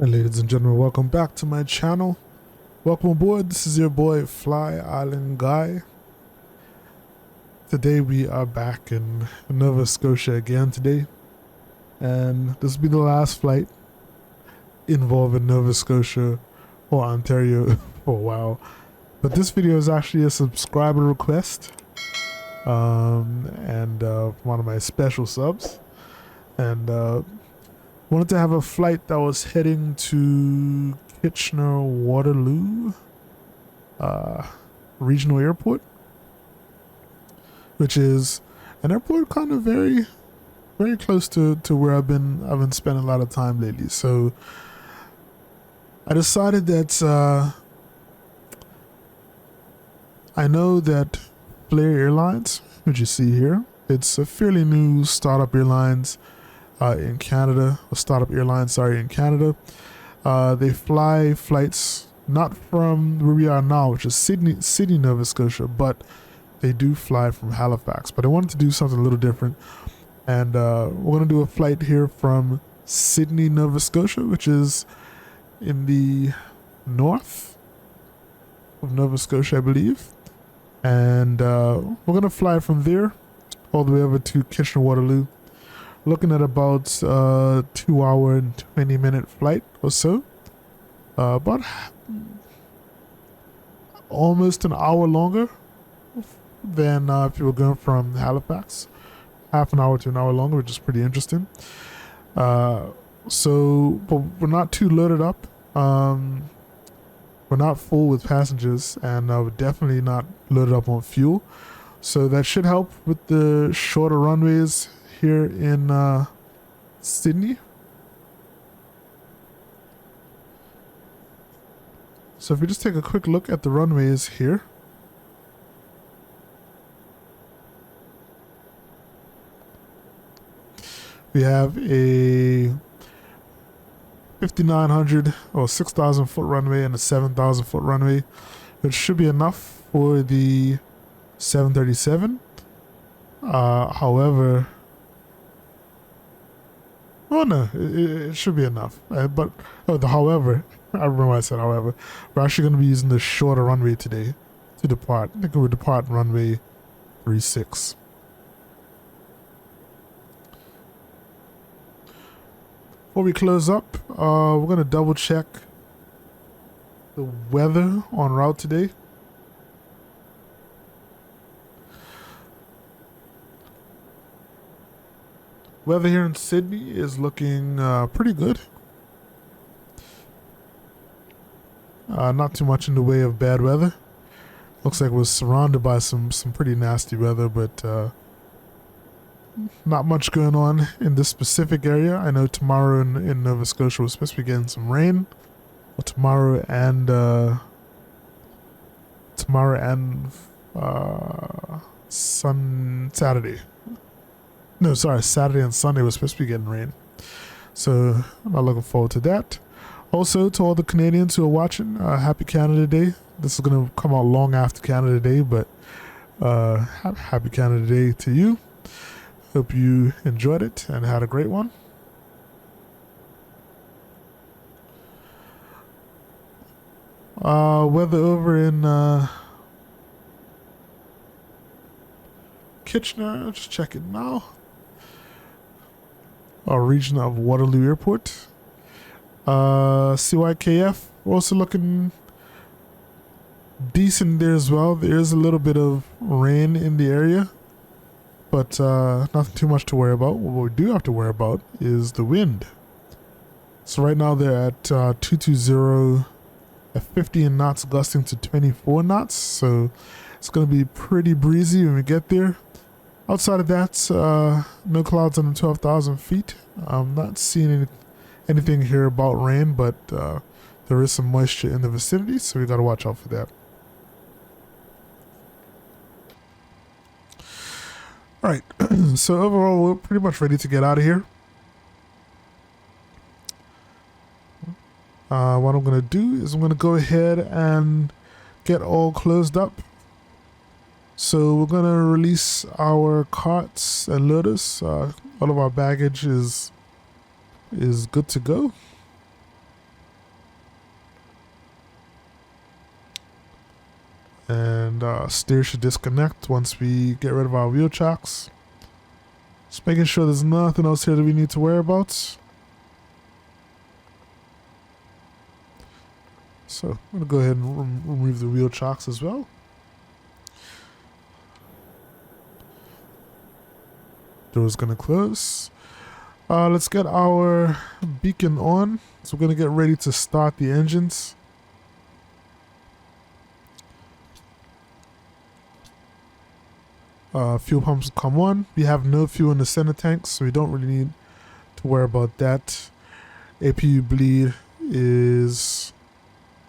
And ladies and gentlemen, welcome back to my channel. Welcome aboard. This is your boy FlyIsland guy. Today we are back in Nova Scotia again today, and this will be the last flight involving Nova Scotia or Ontario for a while. But this video is actually a subscriber request, and one of my special subs, and wanted to have a flight that was heading to Kitchener Waterloo Regional Airport, which is an airport kind of very close to where I've been spending a lot of time lately. So I decided that I know that Flair Airlines, which you see here, it's a fairly new startup airlines in Canada, a startup airline, sorry, in Canada. They fly flights not from where we are now, which is Sydney, Nova Scotia, but they do fly from Halifax. But I wanted to do something a little different, and we're going to do a flight here from Sydney, Nova Scotia, which is in the north of Nova Scotia, I believe. And we're going to fly from there all the way over to Kitchener Waterloo. Looking at about 2 hour and 20-minute flight or so. About almost an hour longer than if you were going from Halifax. Half an hour to an hour longer, which is pretty interesting. So, but we're not too loaded up. We're not full with passengers, and we're definitely not loaded up on fuel. So that should help with the shorter runways here in Sydney. So if we just take a quick look at the runways here. We have a 5,900 or 6,000 foot runway and a 7,000 foot runway, which should be enough for the 737. However, oh no, it should be enough. However, I remember why I said however. We're actually going to be using the shorter runway today to depart. I think we'll depart runway 36. Before we close up, we're going to double check the weather en route today. Weather here in Sydney is looking pretty good. Not too much in the way of bad weather. Looks like we're surrounded by some pretty nasty weather, but not much going on in this specific area. I know tomorrow in Nova Scotia we're supposed to be getting some rain. Well, tomorrow and Saturday. No, sorry, Saturday and Sunday we're supposed to be getting rain. So I'm not looking forward to that. Also, to all the Canadians who are watching, happy Canada Day. This is going to come out long after Canada Day, but happy Canada Day to you. Hope you enjoyed it and had a great one. Weather over in Kitchener, just check it now. Our region of Waterloo Airport. CYKF, also looking decent there as well. There is a little bit of rain in the area, but nothing too much to worry about. What we do have to worry about is the wind. So right now they're at 220 at 15 knots, gusting to 24 knots. So it's going to be pretty breezy when we get there. Outside of that, no clouds under 12,000 feet. I'm not seeing anything here about rain, but there is some moisture in the vicinity, so we got to watch out for that. All right, so overall, we're pretty much ready to get out of here. What I'm going to do is I'm going to go ahead and get all closed up. So we're going to release our carts and loaders. All of our baggage is good to go. And steer should disconnect once we get rid of our wheel chocks. Just making sure there's nothing else here that we need to worry about. So I'm going to go ahead and remove the wheel chocks as well. Door's going to close. Let's get our beacon on. So we're going to get ready to start the engines. Fuel pumps come on. We have no fuel in the center tanks, so we don't really need to worry about that. APU bleed is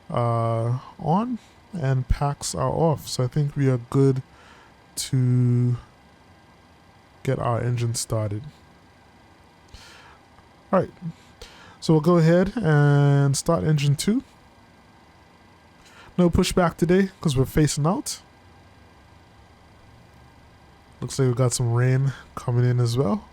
on and packs are off, so I think we are good to get our engine started. Alright, so we'll go ahead and start engine 2. No pushback today because we're facing out. Looks like we've got some rain coming in as well.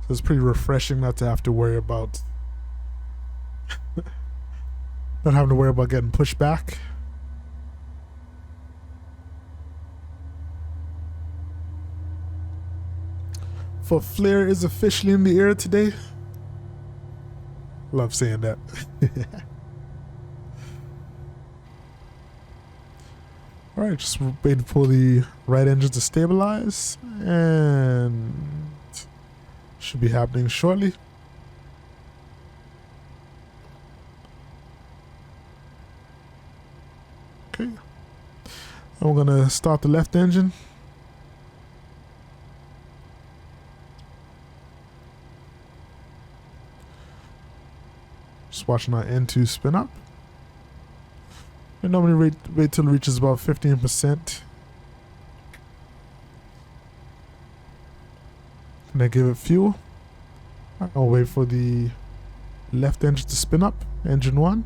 So it's pretty refreshing not to have to worry about not having to worry about getting pushed back. For Flair is officially in the air today. Love saying that. Alright, just waiting for the right engine to stabilize, and should be happening shortly. Okay. And we're gonna start the left engine. Just watching our N2 spin up. I normally wait till it reaches about 15%. And I give it fuel. I'll wait for the left engine to spin up. Engine 1.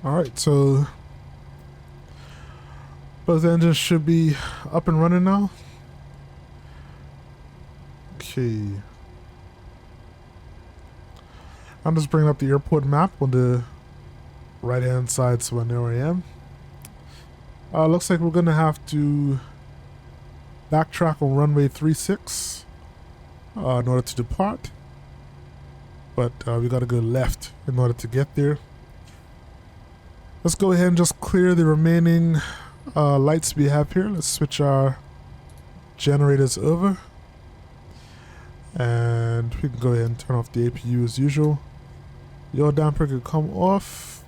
Alright, so both engines should be up and running now. Okay. I'm just bringing up the airport map on the right hand side so I know where I am. Looks like we're going to have to backtrack on runway 36 in order to depart. But we got to go left in order to get there. Let's go ahead and just clear the remaining lights we have here. Let's switch our generators over. And we can go ahead and turn off the APU as usual. Yaw damper can come off.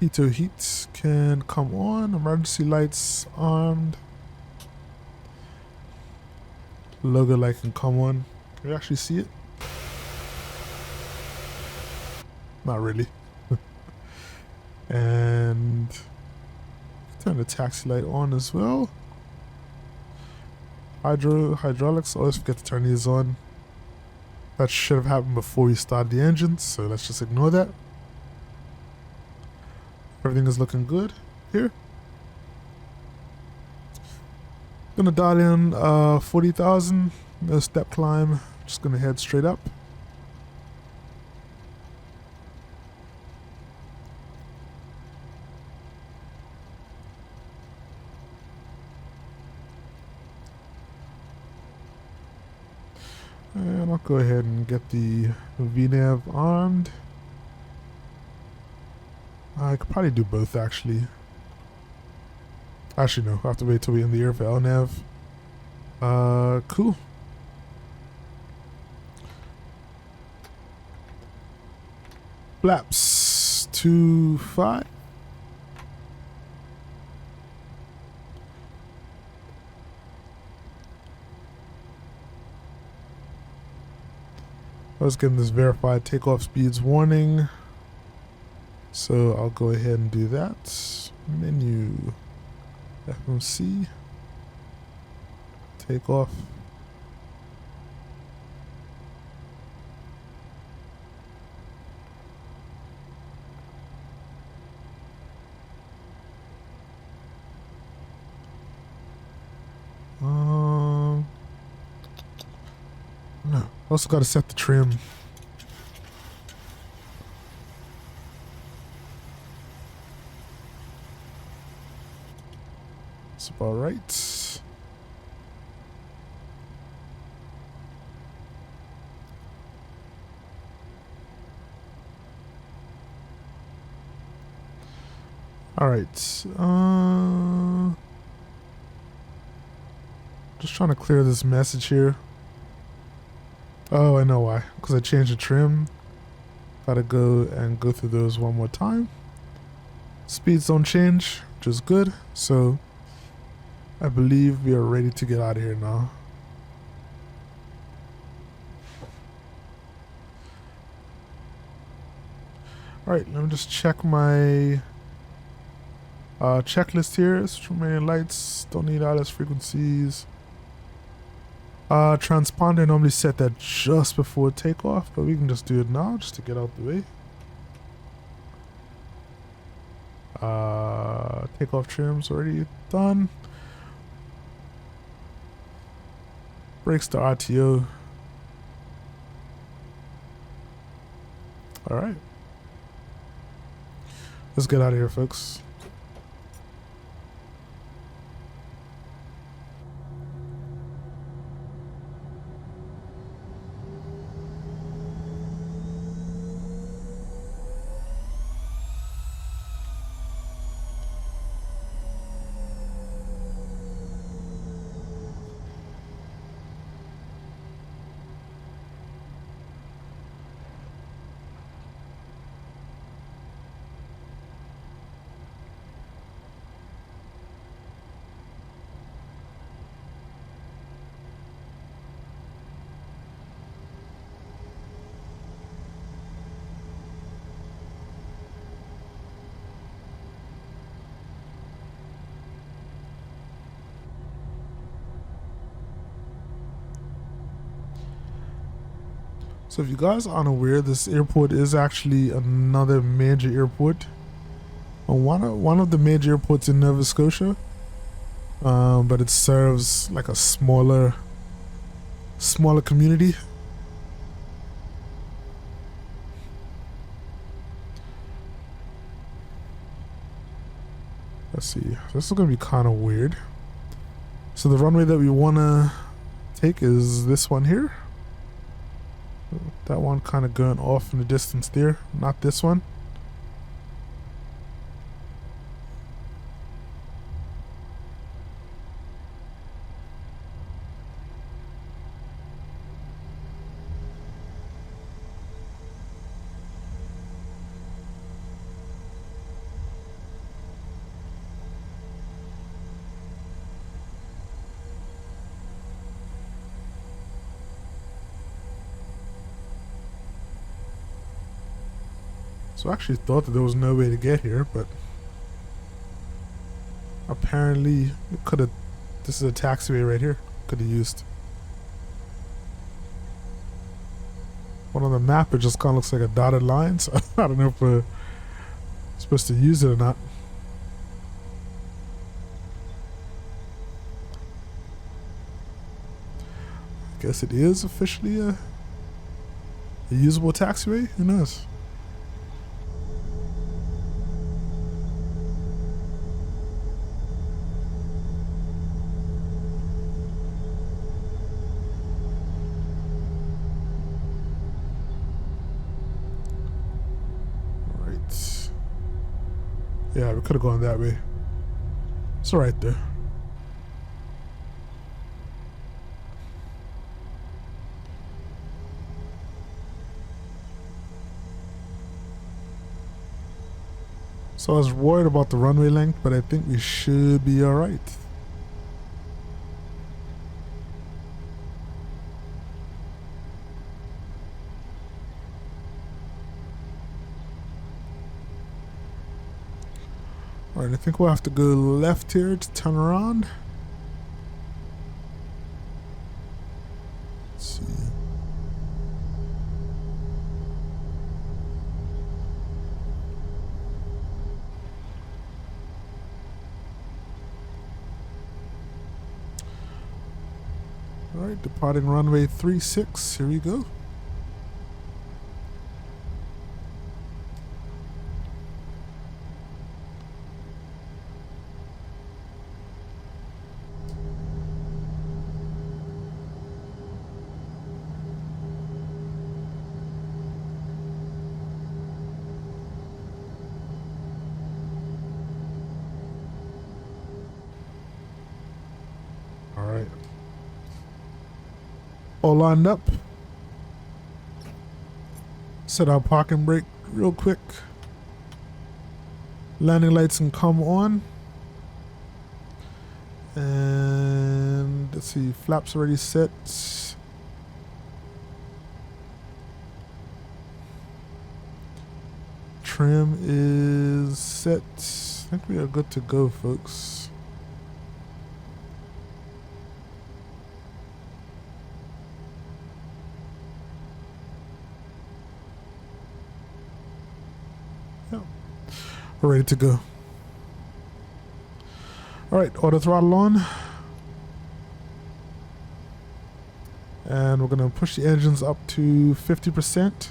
Heater heat can come on. Emergency lights armed. Logo light can come on. Can you actually see it? Not really. And turn the taxi light on as well. Hydraulics, always forget to turn these on. That should have happened before we started the engines, so let's just ignore that. Everything is looking good here. Gonna dial in 40,000, no step climb, just gonna head straight up. And I'll go ahead and get the VNAV armed. I could probably do both actually. Actually no, I have to wait till we're in the air for LNAV. Cool. Flaps 2-5. I was getting this verified takeoff speeds warning. So I'll go ahead and do that. Menu, FMC, takeoff. No, also got to set the trim. That's about right. All right. Just trying to clear this message here. Oh, I know why. Because I changed the trim. Gotta go and go through those one more time. Speeds don't change, which is good. So I believe we are ready to get out of here now. Alright, let me just check my checklist here. Remaining lights, don't need ILS frequencies. Transponder normally set that just before takeoff, but we can just do it now just to get out the way. Takeoff trims already done. Brakes to RTO. Alright. Let's get out of here, folks. So if you guys aren't aware, this airport is actually another major airport. One of the major airports in Nova Scotia. But it serves like a smaller community. Let's see. This is gonna be kind of weird. So the runway that we wanna take is this one here. That one kind of going off in the distance there, not this one. So I actually thought that there was no way to get here, but apparently it could have. This is a taxiway right here. Could have used. One on the map, it just kind of looks like a dotted line. So I don't know if we're supposed to use it or not. I guess it is officially a usable taxiway. Who knows? Yeah, we could have gone that way. It's alright there. So I was worried about the runway length, but I think we should be alright. Alright, I think we'll have to go left here to turn around. Let's see. Alright, departing runway 36. Here we go. Alright. All lined up. Set our parking brake real quick. Landing lights can come on. And let's see, flaps already set. Trim is set. I think we are good to go, folks. We're ready to go. Alright, auto throttle on. And we're going to push the engines up to 50%.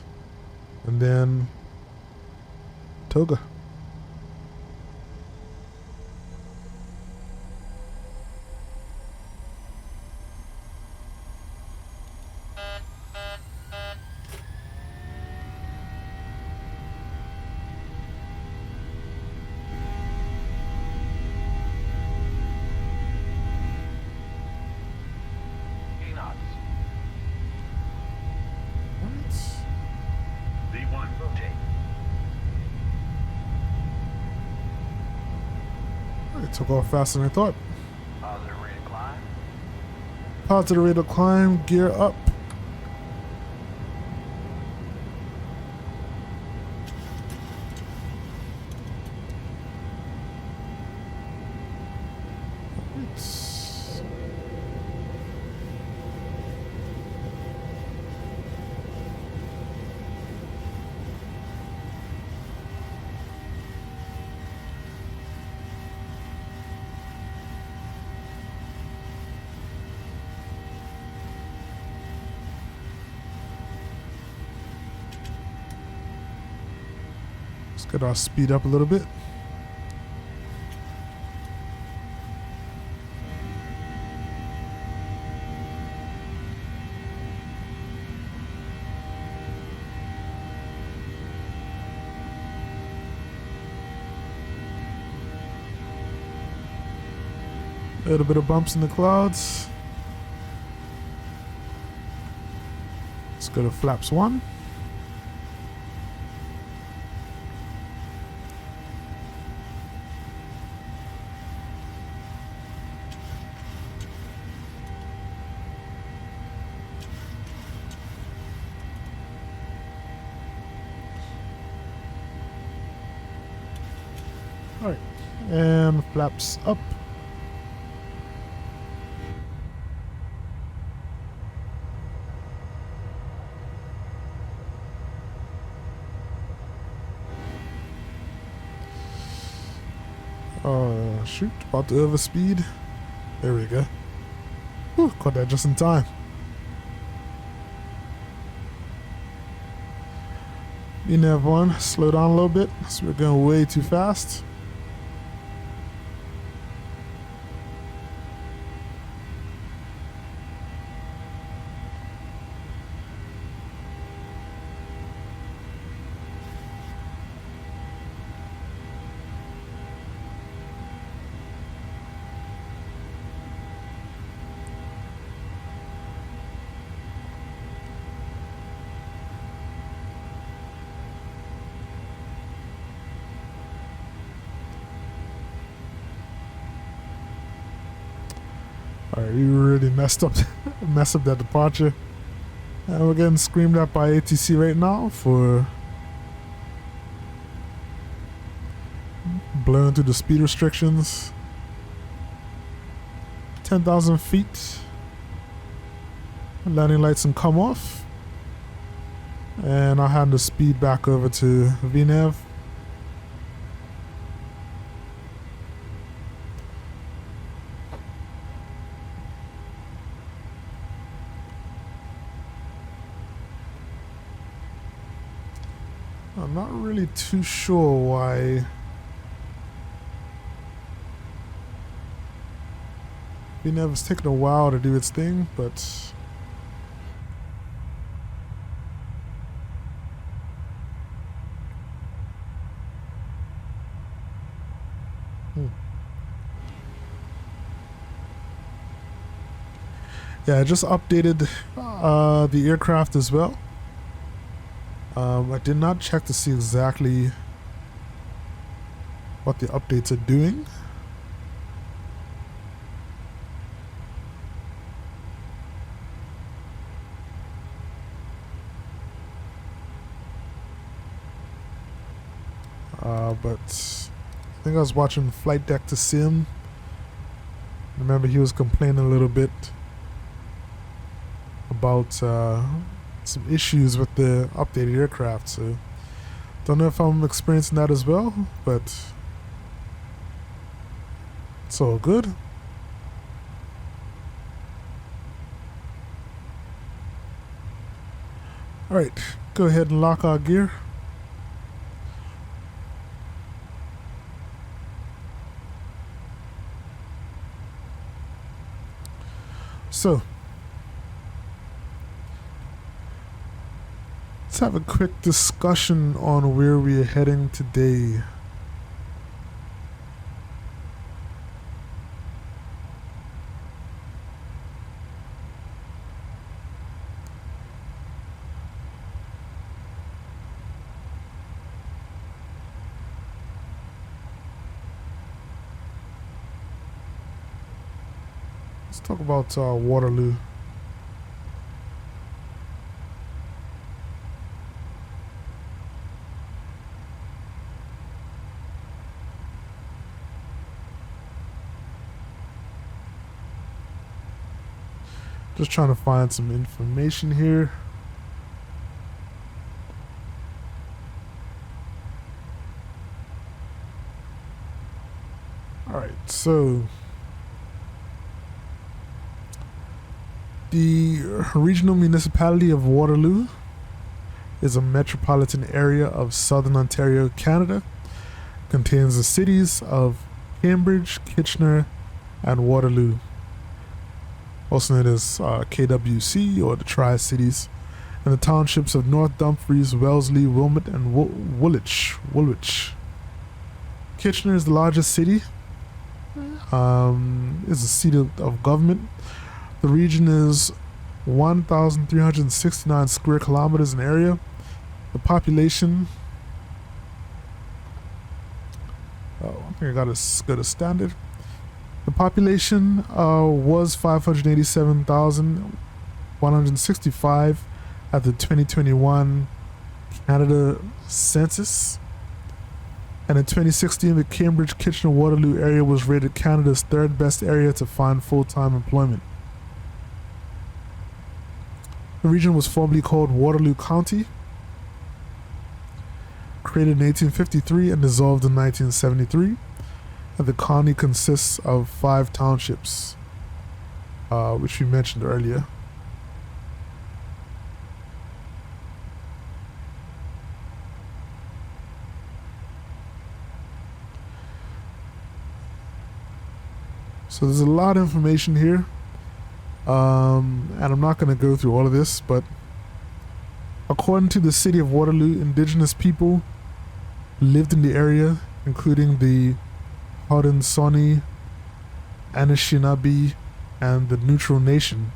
And then toga. It took off faster than I thought. Positive rate of climb. Positive rate of climb, gear up. Let's get our speed up a little bit. A little bit of bumps in the clouds. Let's go to flaps 1. All right, and flaps up. Shoot, about to overspeed. There we go. Whew, caught that just in time. Nav 1, slow down a little bit, so we're going way too fast. Alright, we really messed up that departure. And we're getting screamed at by ATC right now for blowing through the speed restrictions. 10,000 feet. Landing lights and come off. And I'll hand the speed back over to VNAV. I'm not really too sure why VNAV's taken a while to do its thing, but yeah, I just updated the aircraft as well. I did not check to see exactly what the updates are doing. But I think I was watching Flight Deck to Sim. Remember, he was complaining a little bit about some issues with the updated aircraft, so don't know if I'm experiencing that as well, but it's all good. Alright, go ahead and lock our gear. So let's have a quick discussion on where we are heading today. Let's talk about Waterloo. Just trying to find some information here. Alright, so the regional municipality of Waterloo is a metropolitan area of southern Ontario, Canada. Contains the cities of Cambridge, Kitchener, and Waterloo, also known as KWC or the Tri-Cities, and the townships of North Dumfries, Wellesley, Wilmot, and Woolwich. Kitchener is the largest city, is the seat of government. The region is 1,369 square kilometers in area. The population, I think I got to go to standard. The population was 587,165 at the 2021 Canada Census. And in 2016, the Cambridge, Kitchener, Waterloo area was rated Canada's third best area to find full-time employment. The region was formerly called Waterloo County, created in 1853 and dissolved in 1973. And the county consists of 5 townships, which we mentioned earlier. So there's a lot of information here. And I'm not going to go through all of this, but according to the city of Waterloo, indigenous people lived in the area, including the Haudenosaunee, Anishinaabe, and the Neutral Nation.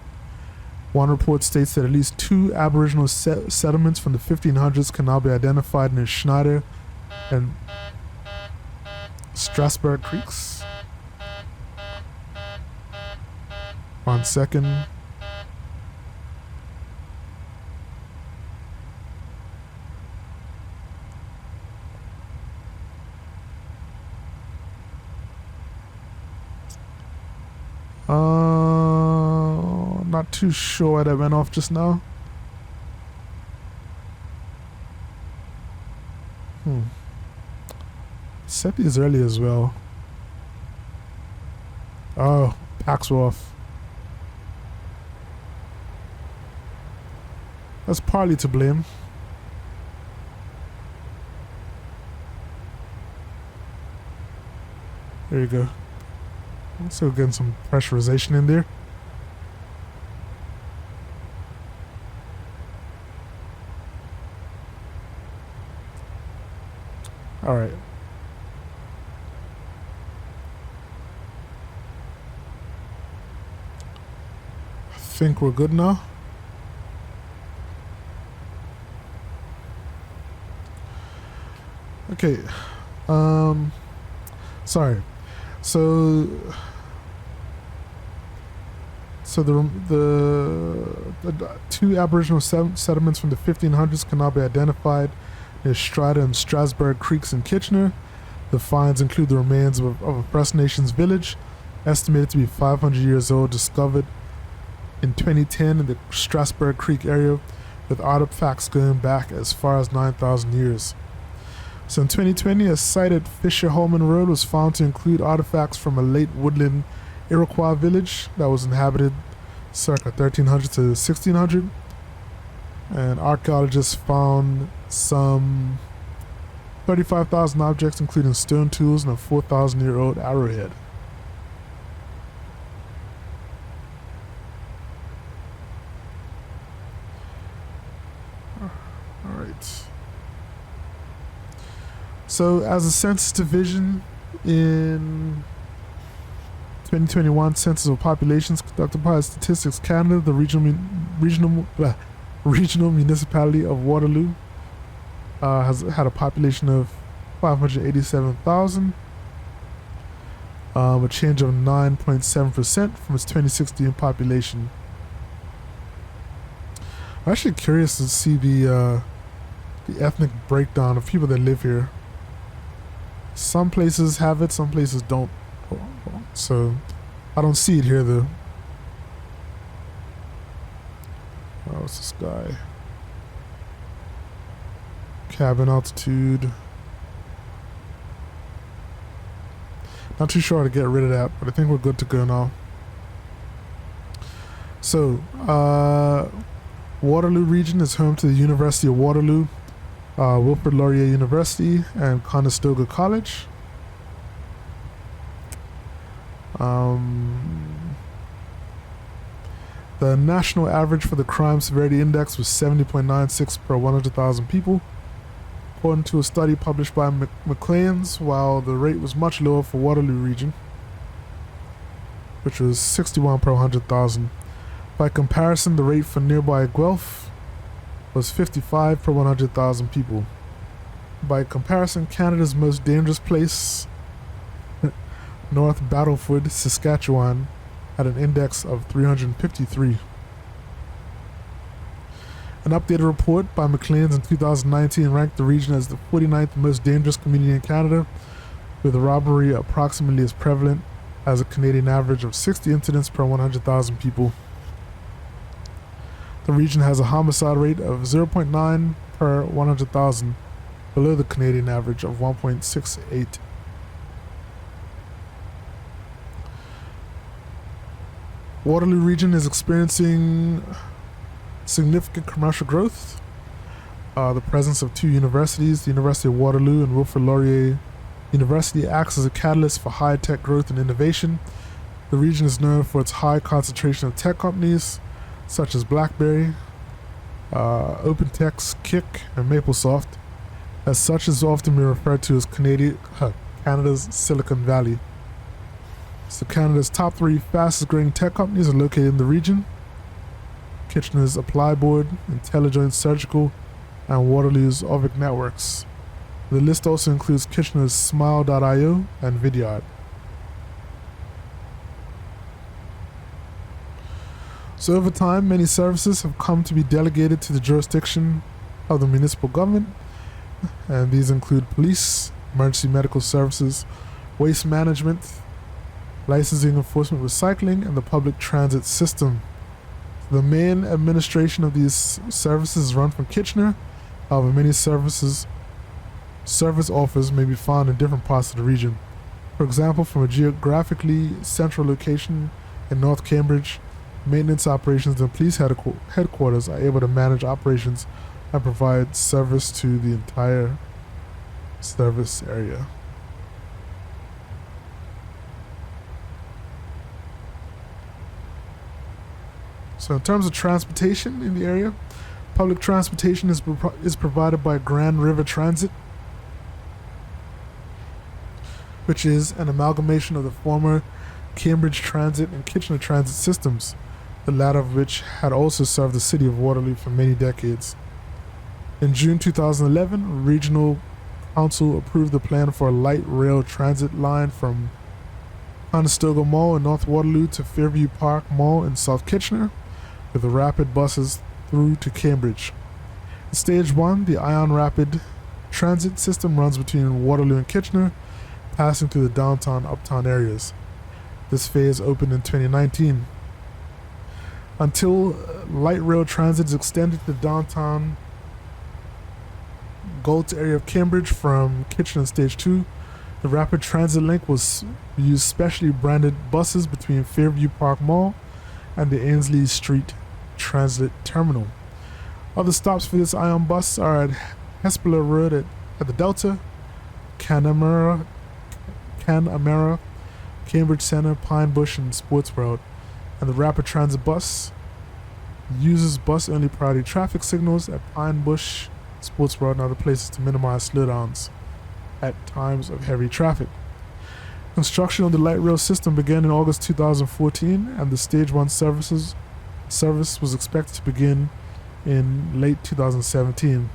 One report states that at least 2 Aboriginal settlements from the 1500s can now be identified near Schneider and Strasbourg Creeks. 1 second. Not too sure why that went off just now. Set these early as well. Oh, packs were off. That's partly to blame. There you go. Also getting some pressurization in there. All right. I think we're good now. Okay. Sorry. So the two Aboriginal settlements from the 1500s can now be identified near Strata and Strasbourg Creeks in Kitchener. The finds include the remains of a First Nations village, estimated to be 500 years old, discovered in 2010 in the Strasbourg Creek area, with artifacts going back as far as 9,000 years. So in 2020, a site at Fisher-Holman Road was found to include artifacts from a late woodland Iroquois village that was inhabited circa 1300 to 1600. And archaeologists found some 35,000 objects, including stone tools and a 4,000-year-old arrowhead. All right. So, as a census division in 2021 census of populations conducted by Statistics Canada, the regional municipality of Waterloo has had a population of 587,000, a change of 9.7% from its 2016 population. I'm actually curious to see the ethnic breakdown of people that live here. Some places have it, some places don't. So I don't see it here though. Oh, what's this guy? Cabin altitude. Not too sure how to get rid of that, but I think we're good to go now. So, Waterloo Region is home to the University of Waterloo, Wilfrid Laurier University, and Conestoga College. The national average for the crime severity index was 70.96 per 100,000 people, according to a study published by Maclean's, while the rate was much lower for Waterloo Region, which was 61 per 100,000. By comparison, the rate for nearby Guelph was 55 per 100,000 people. By comparison, Canada's most dangerous place, North Battleford, Saskatchewan, had an index of 353. An updated report by Maclean's in 2019 ranked the region as the 49th most dangerous community in Canada, with robbery approximately as prevalent as a Canadian average of 60 incidents per 100,000 people. The region has a homicide rate of 0.9 per 100,000, below the Canadian average of 1.68. Waterloo Region is experiencing significant commercial growth. The presence of two universities, the University of Waterloo and Wilfrid Laurier University, acts as a catalyst for high-tech growth and innovation. The region is known for its high concentration of tech companies such as BlackBerry, OpenText, Kik, and MapleSoft. As such, is often been referred to as Canada's Silicon Valley. So Canada's top three fastest growing tech companies are located in the region: Kitchener's Applyboard, Intellijoint Surgical, and Waterloo's Ovic Networks. The list also includes Kitchener's Smile.io and Vidyard. So over time, many services have come to be delegated to the jurisdiction of the municipal government, and these include police, emergency medical services, waste management, licensing enforcement, recycling, and the public transit system. The main administration of these services is run from Kitchener. However, many service offers may be found in different parts of the region. For example, from a geographically central location in North Cambridge, maintenance operations and police headquarters are able to manage operations and provide service to the entire service area. So in terms of transportation in the area, public transportation is provided by Grand River Transit, which is an amalgamation of the former Cambridge Transit and Kitchener Transit systems, the latter of which had also served the city of Waterloo for many decades. In June 2011, Regional Council approved the plan for a light rail transit line from Conestoga Mall in North Waterloo to Fairview Park Mall in South Kitchener, with rapid buses through to Cambridge. In Stage 1, the Ion Rapid Transit system runs between Waterloo and Kitchener, passing through the downtown uptown areas. This phase opened in 2019. Until light rail transit is extended to the downtown Galt area of Cambridge from Kitchener in Stage 2, the rapid transit link was use specially branded buses between Fairview Park Mall and the Ainsley Street Transit Terminal. Other stops for this Ion bus are at Hespeler Road at the Delta, Canamera, Cambridge Center, Pine Bush, and Sports Road. And the rapid transit bus uses bus-only priority traffic signals at Pine Bush, Sports Road, and other places to minimize slowdowns at times of heavy traffic. Construction of the light rail system began in August 2014, and the Stage 1 service was expected to begin in late 2017.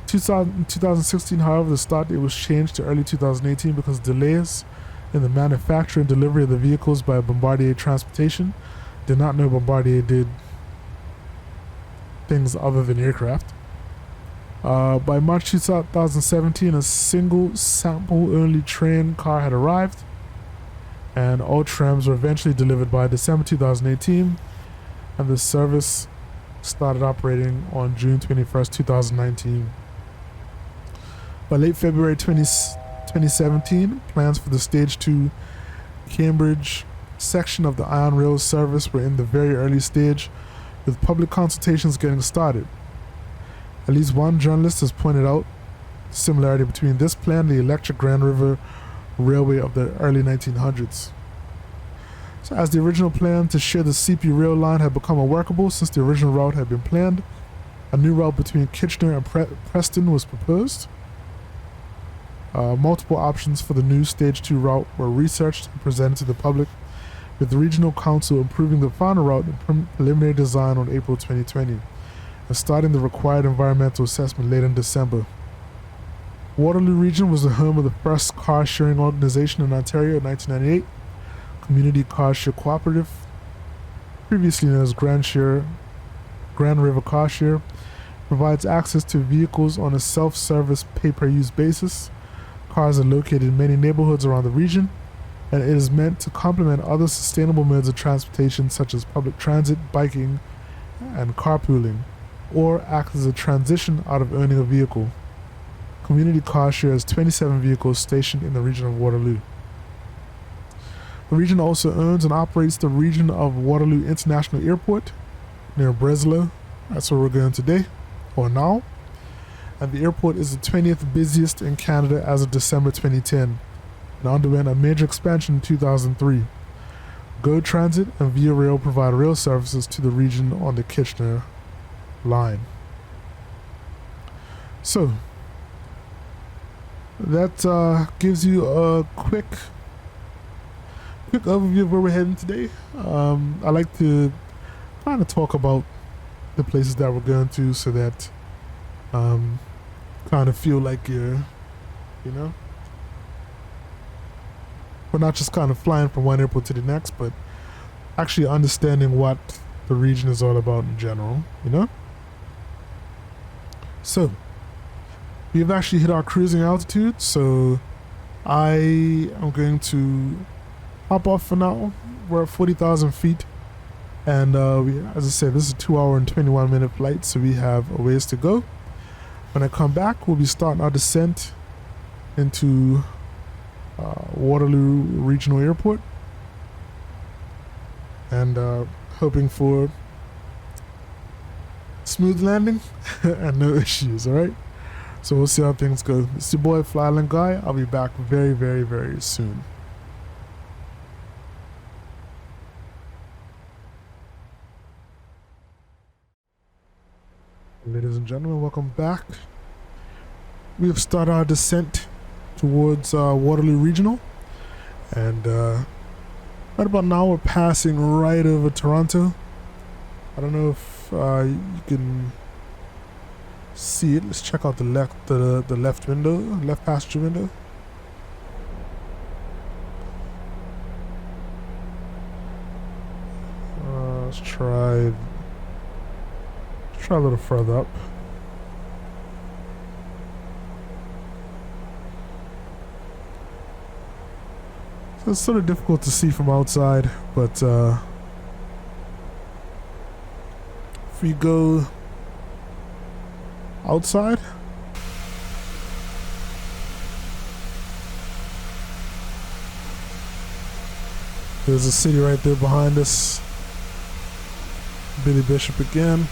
2016, however, the start date was changed to early 2018 because of delays in the manufacture and delivery of the vehicles by Bombardier Transportation. Did not know Bombardier did things other than aircraft. By March 2017, a single sample-only train car had arrived, and all trams were eventually delivered by December 2018, and the service started operating on June 21st, 2019. By late February 2017, plans for the Stage 2 Cambridge section of the Ion Rail service were in the very early stage, with public consultations getting started. At least one journalist has pointed out the similarity between this plan and the electric Grand River Railway of the early 1900s. So as the original plan to share the CP rail line had become unworkable since the original route had been planned, a new route between Kitchener and Preston was proposed. Multiple options for the new Stage 2 route were researched and presented to the public, with the Regional Council approving the final route and preliminary design on April 2020, and starting the required environmental assessment late in December. Waterloo Region was the home of the first car-sharing organization in Ontario in 1998, Community Car Share Cooperative, previously known as Grand River Car Share, provides access to vehicles on a self-service pay-per-use basis. Cars are located in many neighborhoods around the region, and it is meant to complement other sustainable modes of transportation such as public transit, biking, and carpooling, or act as a transition out of owning a vehicle. Community Car Share has 27 vehicles stationed in the region of Waterloo. The region also owns and operates the region of Waterloo International Airport near Breslau. That's where we're going today, or now. And the airport is the 20th busiest in Canada as of December 2010, and underwent a major expansion in 2003. Go Transit and Via Rail provide rail services to the region on the Kitchener line. So, that gives you a quick overview of where we're heading today. I like to kind of talk about the places that we're going to, so that kind of feel like you're, we're not just kind of flying from one airport to the next, but actually understanding what the region is all about in general, So, we've actually hit our cruising altitude, so I am going to hop off for now. We're at 40,000 feet. And as I said, this is a 2-hour and 21-minute flight, so we have a ways to go. When I come back, we'll be starting our descent into Waterloo Regional Airport. And hoping for smooth landing and no issues, alright? So we'll see how things go. It's your boy FlyIsland Guy. I'll be back very, very, very soon. Ladies and gentlemen, welcome back. We have started our descent towards Waterloo Regional. And right about now we're passing right over Toronto. I don't know if you can see it. Let's check out the left window, left passenger window. Let's try a little further up. So it's sort of difficult to see from outside, but if we go outside, there's a city right there behind us. Billy Bishop again.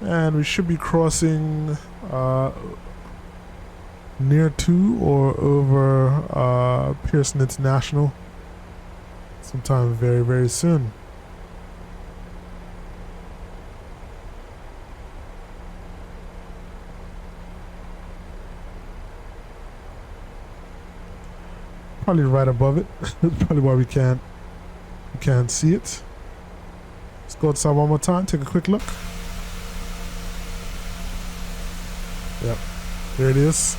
And we should be crossing near to or over Pearson International sometime very, very soon. Probably right above it. That's probably why we can't see it. Let's go outside one more time, take a quick look. Yep, there it is.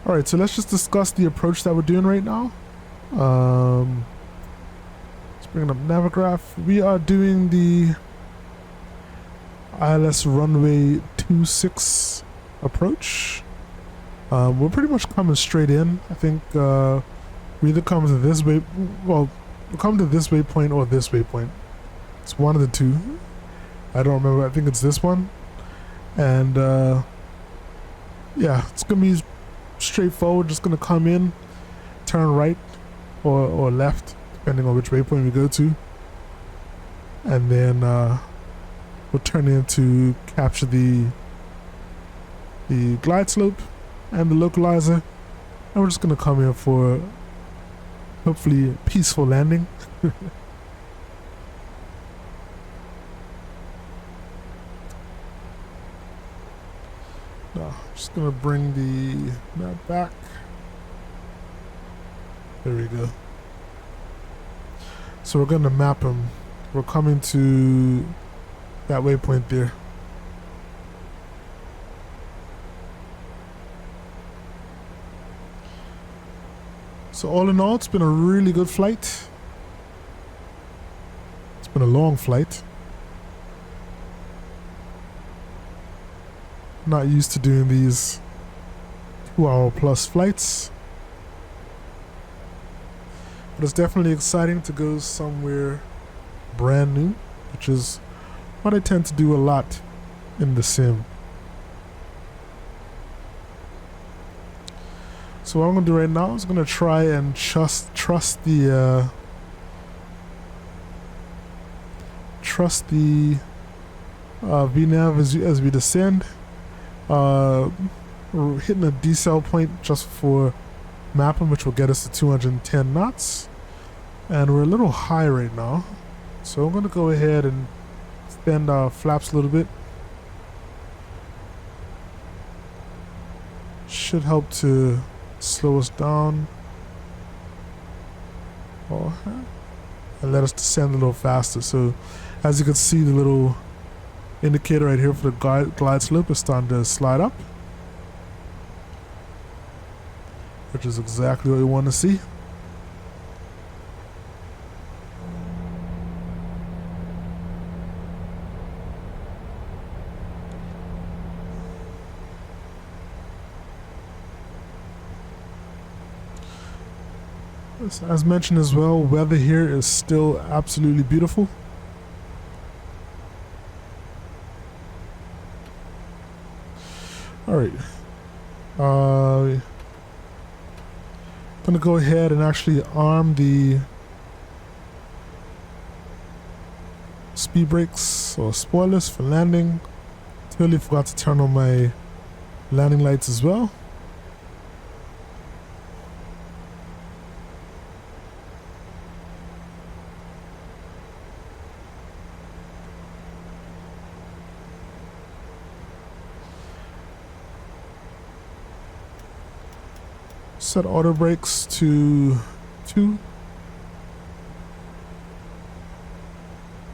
Alright, so let's just discuss the approach that we're doing right now. Let's bring up Navigraph. We are doing the ILS Runway 26 approach. We're pretty much coming straight in. I think we either come to this way, well, we'll come to this waypoint or this waypoint. It's one of the two. I don't remember. I think it's this one. And yeah, it's gonna be straightforward. Just gonna come in, turn right or left, depending on which waypoint we go to, and then we'll turn in to capture the glide slope and the localizer, and we're just gonna come in for hopefully a peaceful landing. No, just gonna bring the map back. There we go. So we're gonna map them. We're coming to that waypoint there. So all in all, it's been a really good flight. It's been a long flight. Not used to doing these 2-hour plus flights, but it's definitely exciting to go somewhere brand new, which is what I tend to do a lot in the sim. So what I'm gonna do right now is gonna try and trust the VNav as we descend. We're hitting a decel point just for mapping, which will get us to 210 knots, and we're a little high right now, so I'm going to go ahead and extend our flaps a little bit. Should help to slow us down and let us descend a little faster. So as you can see, the little indicator right here for the glide slope is starting to slide up, which is exactly what we want to see. As mentioned as well, weather here is still absolutely beautiful. Alright. Gonna go ahead and actually arm the speed brakes or spoilers for landing. Totally forgot to turn on my landing lights as well. Set auto brakes to 2.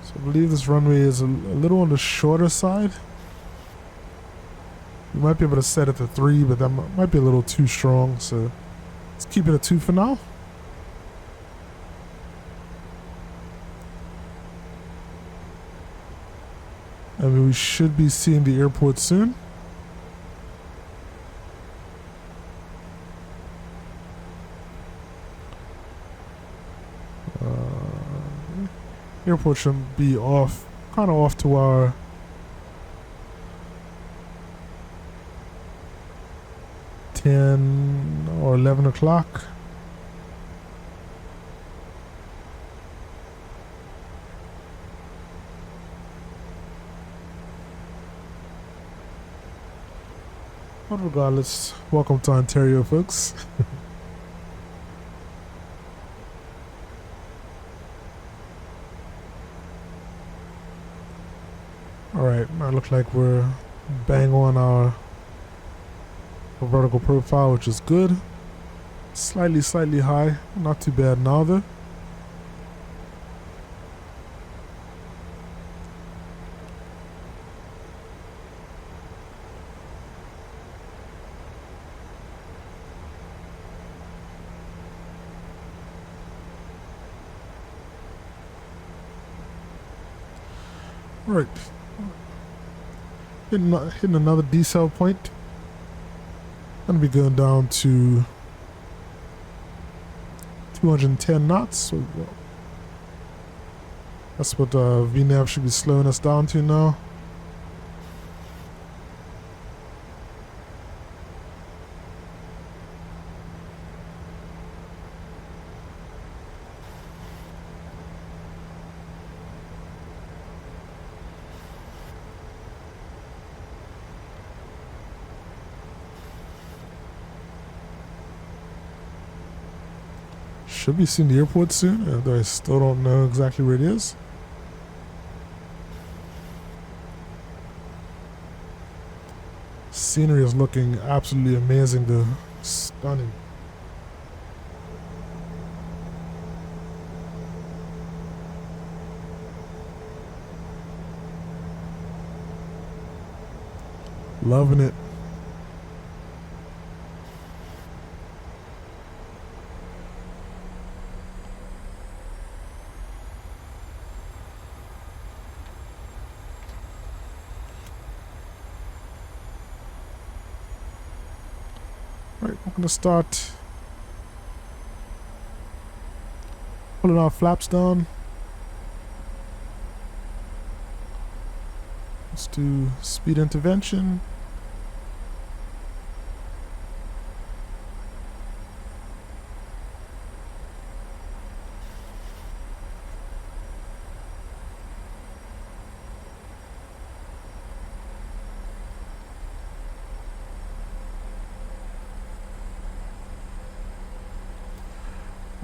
So I believe this runway is a little on the shorter side. You might be able to set it to 3, but that might be a little too strong, so let's keep it at 2 for now. And we should be seeing the airport soon. Airport should be off, kind of off to our or 11 o'clock. But regardless, welcome to Ontario, folks. Alright, now it looks like we're bang on our vertical profile, which is good. Slightly high, not too bad neither. Right. Hitting another decel point. Gonna be going down to 210 knots. So that's what VNAV should be slowing us down to now. Should be seeing the airport soon, although I still don't know exactly where it is. Scenery is looking absolutely amazing though. Stunning. Loving it. Right, we're gonna start pulling our flaps down. Let's do speed intervention.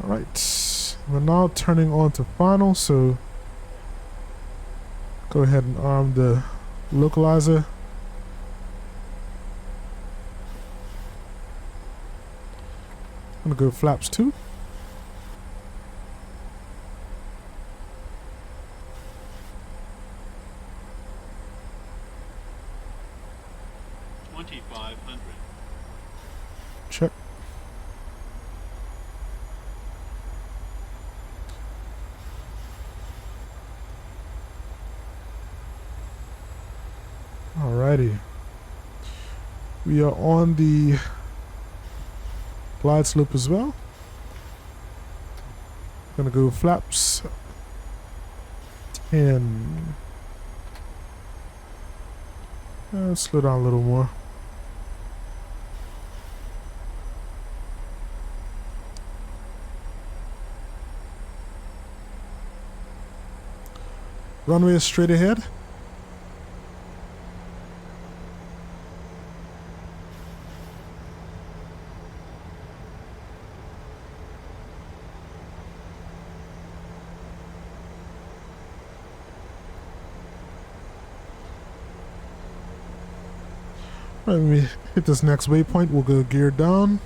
Alright, we're now turning on to final, so go ahead and arm the localizer. I'm gonna go flaps 2. Check. Alrighty. We are on the glide slope as well. Gonna go flaps 10. Let's slow down a little more. Runway is straight ahead. Right, when we hit this next waypoint, we'll go gear down.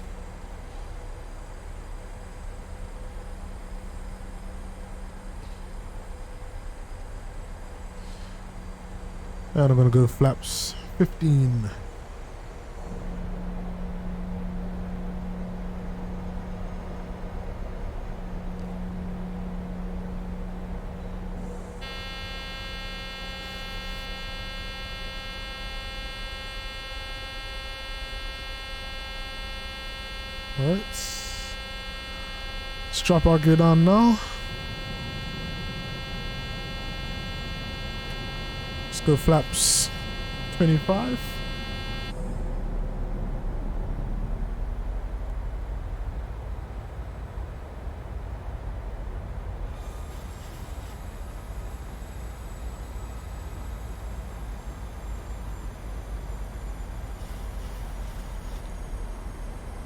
And I'm gonna go flaps 15. Alright. Let's drop our gear down now. Let's go flaps 25.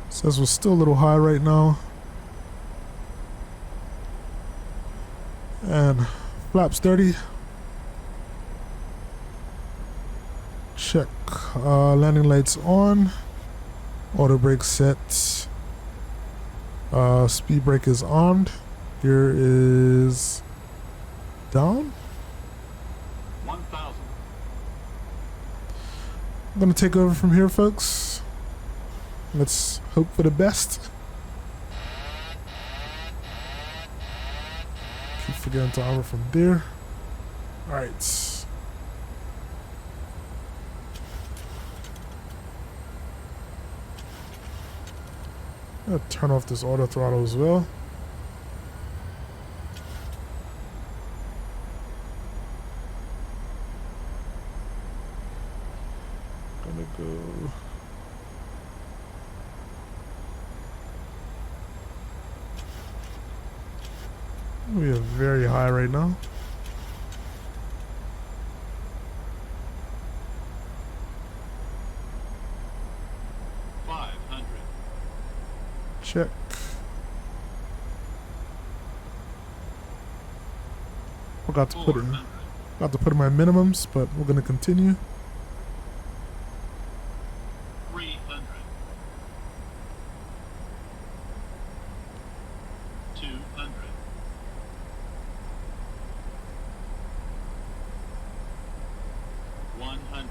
Says we're still a little high right now. And flaps 30. Check landing lights on. Auto brake set. Speed brake is armed. Gear is down. 1,000. I'm gonna take over from here, folks. Let's hope for the best. Keep forgetting to armor from there. Alright. I'm gonna turn off this auto throttle as well. Gonna go. We are very high right now. Check. Forgot to put in my minimums, but we're gonna continue. 300. 200. 100.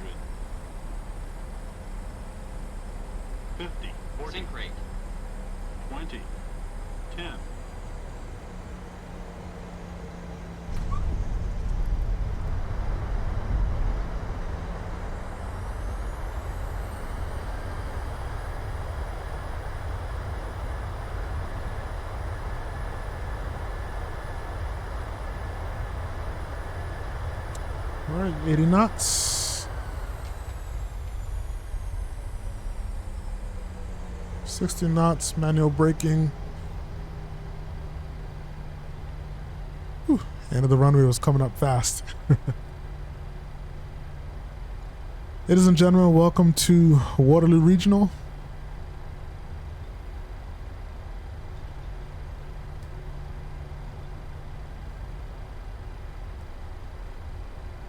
50. 40. Sync rate. 20. 10. All right, 80 knots. 60 knots, manual braking. Whew, end of the runway was coming up fast. Ladies and gentlemen, welcome to Waterloo Regional.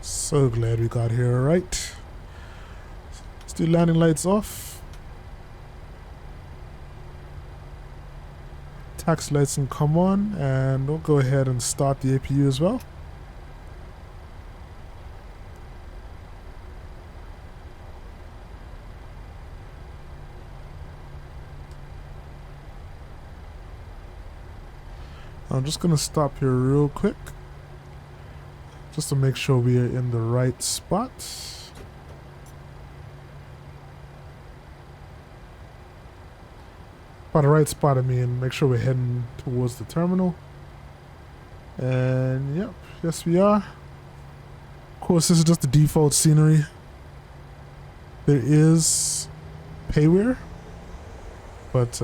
So glad we got here, all right. Let's do landing lights off. Taxi lights can come on, and we'll go ahead and start the APU as well. I'm just gonna stop here real quick, just to make sure we are in the right spot. By the right spot, I mean make sure we're heading towards the terminal. And yep, yes we are. Of course, this is just the default scenery. There is payware, but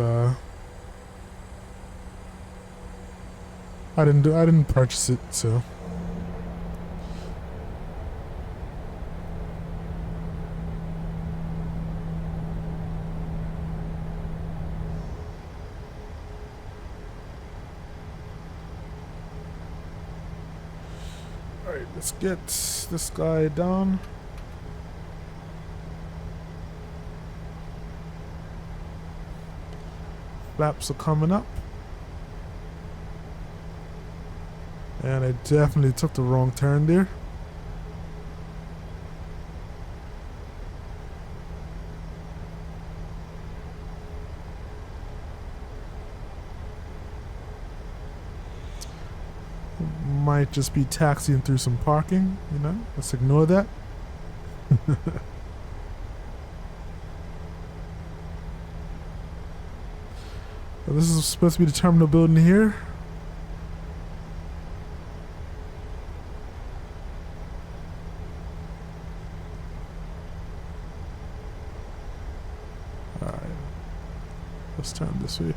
I didn't purchase it, so. All right, let's get this guy down. Flaps are coming up. And I definitely took the wrong turn there. Might just be taxiing through some parking, you know? Let's ignore that. Well, this is supposed to be the terminal building here. Alright. Let's turn this way.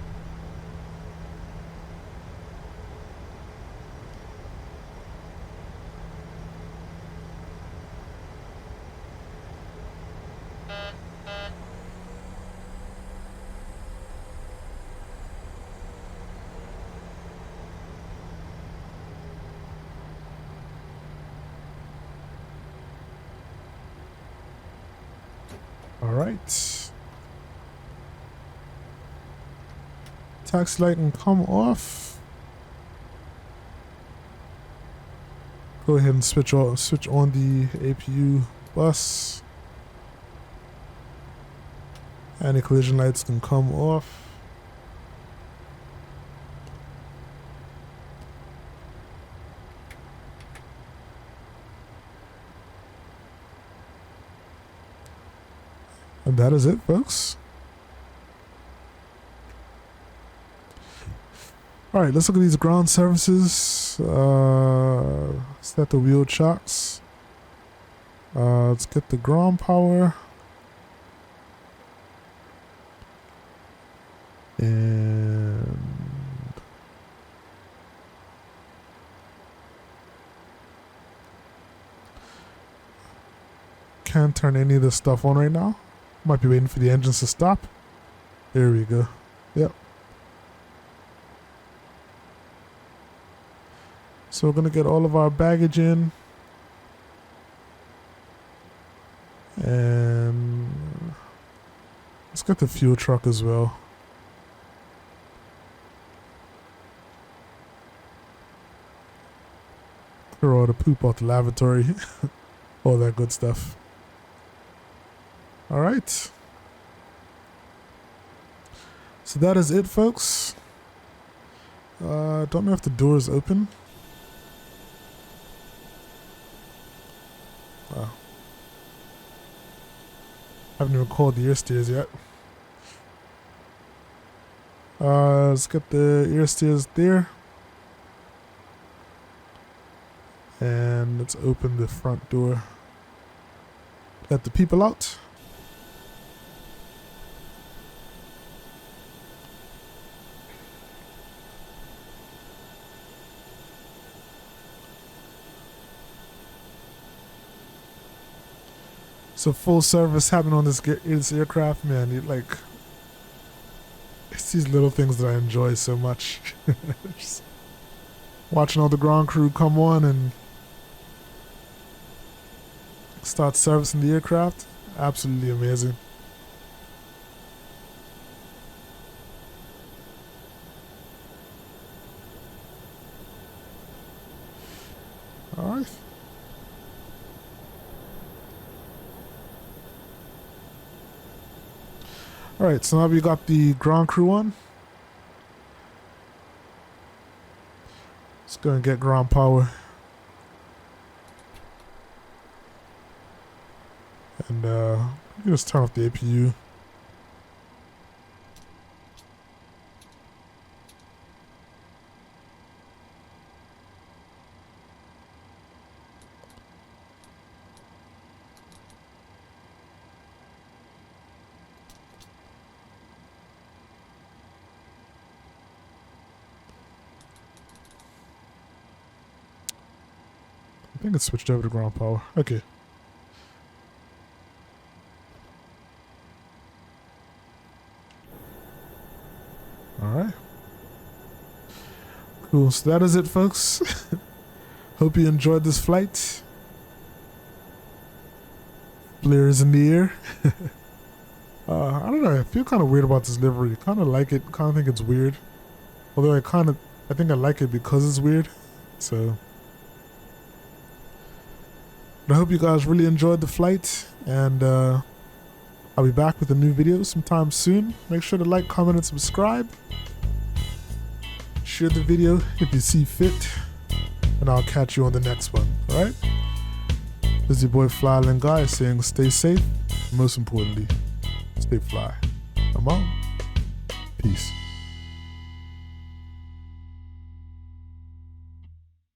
Alright. Taxi light can come off. Go ahead and switch on the APU bus. Anti-collision lights can come off. And that is it, folks. All right, let's look at these ground services. Set the wheel chocks. Let's get the ground power. And can't turn any of this stuff on right now. Might be waiting for the engines to stop. There we go. Yep. So we're gonna get all of our baggage in. And let's get the fuel truck as well. Clear all the poop out the lavatory. All that good stuff. All right. So that is it, folks. Don't know if the door is open. Wow. Haven't even called the ear steers yet. Let's get the ear steers there. And let's open the front door. Let the people out. So full service happening on this aircraft, man. It's these little things that I enjoy so much. Just watching all the ground crew come on and start servicing the aircraft, absolutely amazing. All right. All right, so now we got the ground crew on. Let's go and get ground power. And you can just turn off the APU. I think it's switched over to ground power. Okay. Alright. Cool. So that is it, folks. Hope you enjoyed this flight. Flair is in the air. I don't know. I feel kind of weird about this livery. Kind of like it. Kind of think it's weird. Although I think I like it because it's weird. So. But I hope you guys really enjoyed the flight. And I'll be back with a new video sometime soon. Make sure to like, comment, and subscribe. Share the video if you see fit. And I'll catch you on the next one. Alright? This is your boy FlyIsland Guy saying stay safe. And most importantly, stay fly. I'm out. Peace.